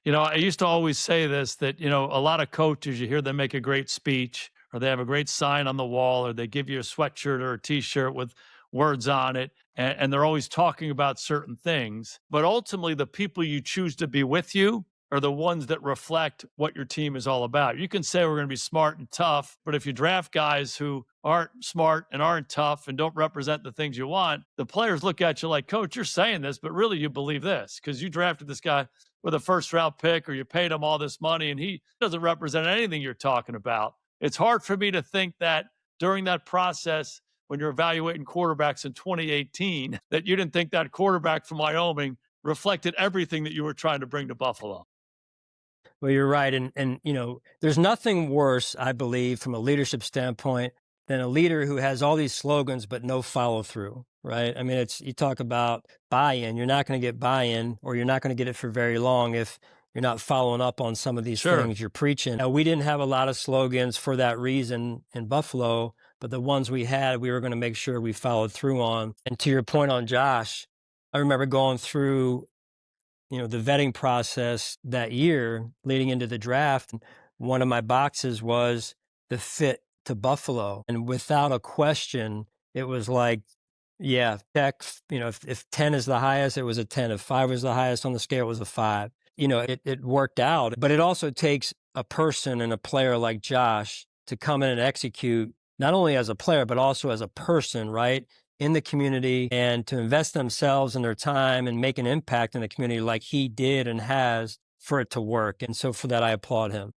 I used to always say this that, a lot of coaches, you hear them make a great speech or they have a great sign on the wall or they give you a sweatshirt or a t shirt with words on it. And they're always talking about certain things. But ultimately, the people you choose to be with you are the ones that reflect what your team is all about. You can say we're going to be smart and tough, but if you draft guys who aren't smart and aren't tough and don't represent the things you want, the players look at you like, coach, you're saying this, but really you believe this because you drafted this guy with a first round pick or you paid him all this money and he doesn't represent anything you're talking about. It's hard for me to think that during that process, when you're evaluating quarterbacks in 2018, that you didn't think that quarterback from Wyoming reflected everything that you were trying to bring to Buffalo. Well, you're right. And there's nothing worse, I believe, from a leadership standpoint than a leader who has all these slogans, but no follow through, right? I mean, you talk about buy-in. You're not going to get buy-in or you're not going to get it for very long if you're not following up on some of these Sure. things you're preaching. Now, we didn't have a lot of slogans for that reason in Buffalo, but the ones we had, we were going to make sure we followed through on. And to your point on Josh, I remember going through the vetting process that year leading into the draft. One of my boxes was the fit to Buffalo. And without a question, it was like, yeah, check, if 10 is the highest, it was a 10. If 5 was the highest on the scale, it was a 5. It worked out. But it also takes a person and a player like Josh to come in and execute, not only as a player, but also as a person, right? In the community and to invest themselves and their time and make an impact in the community like he did and has for it to work. And so for that, I applaud him.